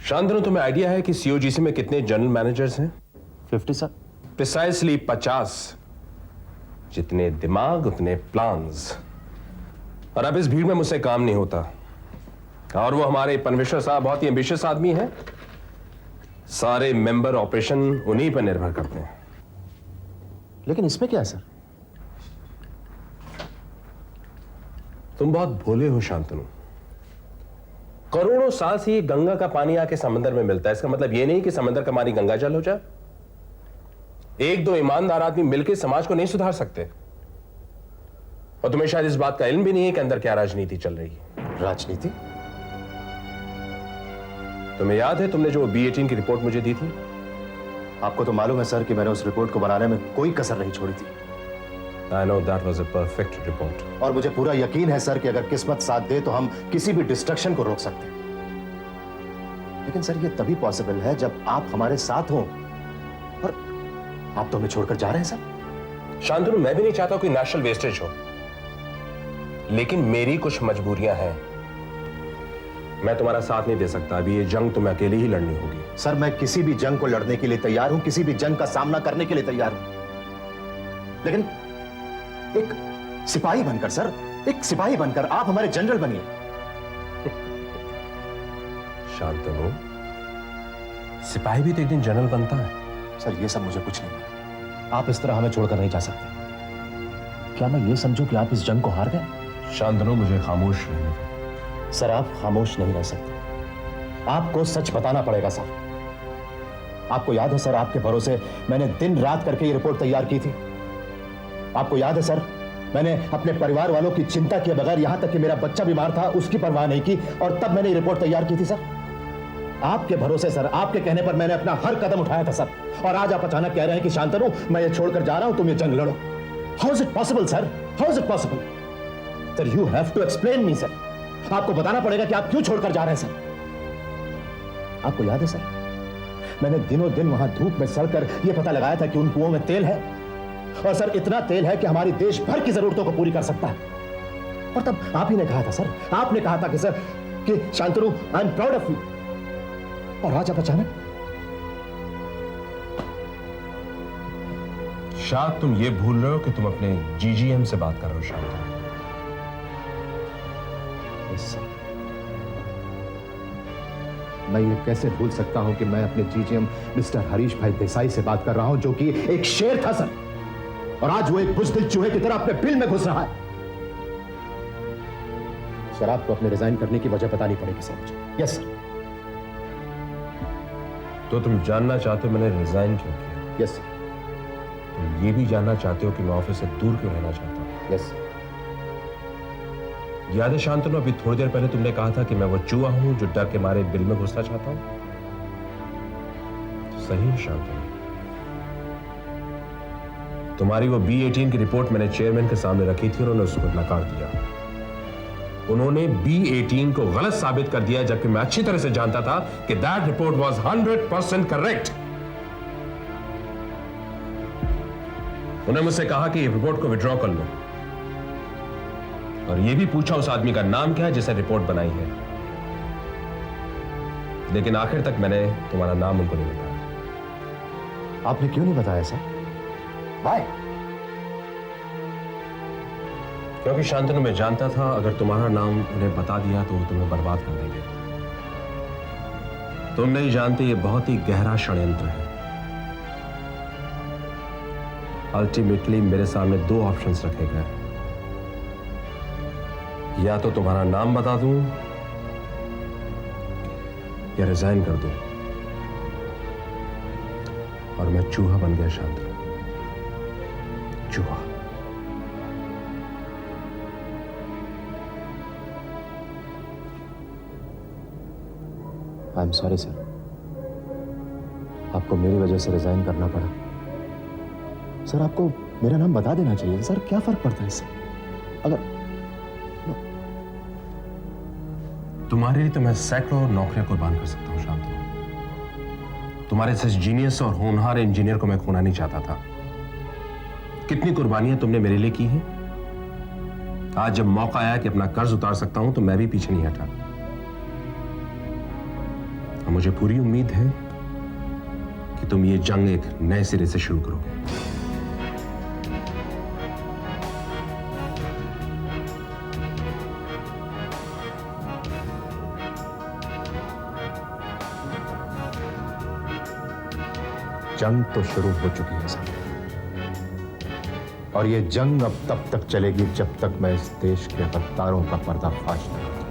शांतनु, तुम्हें आइडिया है कि सीओजीसी में कितने जनरल मैनेजर्स हैं? 50 सर। प्रिसाइसली 50। जितने दिमाग उतने प्लान्स। और अब इस भीड़ में मुझसे काम नहीं होता। और वो हमारे पनवेश्वर साहब बहुत ही एम्बिशियस आदमी हैं। सारे मेंबर ऑपरेशन उन्हीं पर निर्भर करते हैं। लेकिन इसमें क्या है सर? तुम बहुत भोले हो शांतनु। करोड़ों साल से ये गंगा का पानी आके समंदर में मिलता है। इसका मतलब ये नहीं कि समंदर का पानी गंगा जल हो जाए। एक दो ईमानदार आदमी मिलकर समाज को नहीं सुधार सकते। और तुम्हें शायद इस बात का इल्म भी नहीं है कि अंदर क्या राजनीति चल रही है। राजनीति? तुम्हें याद है तुमने जो B18 की रिपोर्ट मुझे दी थी? आपको तो मालूम है सर कि मैंने उस रिपोर्ट को बनाने में कोई कसर नहीं छोड़ी थी। I know that was a perfect report. और मुझे पूरा यकीन है सर कि अगर किस्मत साथ दे तो हम किसी भी डिस्ट्रक्शन को रोक सकते हैं। लेकिन सर ये तभी पॉसिबल है जब आप हमारे साथ हो। और आप तो हमें छोड़कर जा रहे हैं सर। शांतनु, मैं भी नहीं चाहता कोई नेशनल वेस्टेज हो, लेकिन मेरी कुछ मजबूरियां हैं। मैं तुम्हारा साथ नहीं दे सकता। अभी ये जंग तुम्हें अकेले ही लड़नी होगी। सर मैं किसी भी जंग को लड़ने के लिए तैयार हूं, किसी भी जंग का सामना करने के लिए तैयार हूं। लेकिन एक सिपाही बनकर सर, एक सिपाही बनकर आप हमारे जनरल बनिए। शांतनु, सिपाही भी तो एक दिन जनरल बनता है। सर ये सब मुझे कुछ नहीं। आप इस तरह हमें छोड़कर नहीं जा सकते। क्या मैं ये समझूं कि आप इस जंग को हार गए? शांतनु, मुझे खामोश रहने दो। सर आप खामोश नहीं रह सकते। आपको सच बताना पड़ेगा सर। आपको याद है सर, आपके भरोसे मैंने दिन रात करके ये रिपोर्ट तैयार की थी। आपको याद है सर, मैंने अपने परिवार वालों की चिंता किए बगैर, यहां तक कि मेरा बच्चा बीमार था उसकी परवाह नहीं की, और तब मैंने ये रिपोर्ट तैयार की थी सर। आपके भरोसे सर, आपके कहने पर मैंने अपना हर कदम उठाया था सर। और आज आप अचानक कह रहे हैं कि शांतनु मैं ये छोड़कर जा रहा हूं, तुम ये जंग लड़ो। How is it possible sir? How is it possible? Sir you have to explain me sir. आपको बताना पड़ेगा कि आप क्यों छोड़कर जा रहे हैं सर। आपको याद है सर, मैंने दिनों दिन वहां धूप में सड़कर यह पता लगाया था कि उन कुओं में तेल है, और सर इतना तेल है कि हमारी देश भर की जरूरतों को पूरी कर सकता है। और तब आप ही ने कहा था सर, आपने कहा था कि सर कि Shantanu I am proud of you. और आज आप अचानक। शायद तुम ये भूल रहे हो कि तुम अपने GGM से बात कर रहे हो शांतनु। मैं ये कैसे भूल सकता हूं कि मैं अपने GGM मिस्टर हरीश भाई देसाई से बात कर रहा हूं, जो कि एक शेर था सर, और आज वो एक बुज़दिल चूहे की तरह अपने बिल में घुस रहा है। सर आपको अपने रिजाइन करने की वजह बतानी पड़ेगी सर मुझे। Yes sir. तो तुम जानना चाहते हो मैंने रिजाइन क्यों किया? Yes sir. तुम ये भी जानना चाहते हो कि मैं ऑफिस से दूर क्यों रहना चाहता हूं? Yes sir. याद है शांतनु, अभी थोड़ी देर पहले तुमने कहा था कि मैं वो चूहा हूं जो डर के मारे बिल में घुसना चाहता हूं। सही है शांतनु। तुम्हारी वो B18 की रिपोर्ट मैंने चेयरमैन के सामने रखी थी, उन्होंने उसको नकार दिया। उन्होंने B18 को गलत साबित कर दिया, जबकि मैं अच्छी तरह से जानता था कि दैट रिपोर्ट वाज 100% करेक्ट। उन्होंने मुझसे कहा कि ये रिपोर्ट को विड्रॉ कर लो, और यह भी पूछा उस आदमी का नाम क्या है जिसने रिपोर्ट बनाई है। लेकिन आखिर तक मैंने तुम्हारा नाम उनको नहीं बताया। आपने क्यों नहीं बताया सर? Why? क्योंकि शांतनु, मैं जानता था अगर तुम्हारा नाम उन्हें बता दिया तो वो तुम्हें बर्बाद कर देंगे। तुम नहीं जानते, ये बहुत ही गहरा षड्यंत्र है। अल्टीमेटली मेरे सामने दो ऑप्शंस रखे गए, या तो तुम्हारा नाम बता दूं या रिजाइन कर दूं। और मैं चूहा बन गया शांतनु, चूहा। आई एम सॉरी सर, आपको मेरी वजह से रिजाइन करना पड़ा। सर आपको मेरा नाम बता देना चाहिए सर, क्या फर्क पड़ता है इससे? अगर तुम्हारे लिए तो मैं सैकड़ों नौकरियां कुर्बान कर सकता हूं शांतनु। तुम्हारे से जीनियस और होनहार इंजीनियर को मैं खोना नहीं चाहता था। कितनी कुर्बानियां तुमने मेरे लिए की हैं। आज जब मौका आया कि अपना कर्ज उतार सकता हूं तो मैं भी पीछे नहीं हटा। और मुझे पूरी उम्मीद है कि तुम ये जंग एक नए सिरे से शुरू करोगे। जंग तो शुरू हो चुकी है सर, और ये जंग अब तब तक चलेगी जब तक मैं इस देश के गद्दारों का पर्दाफाश न करूं।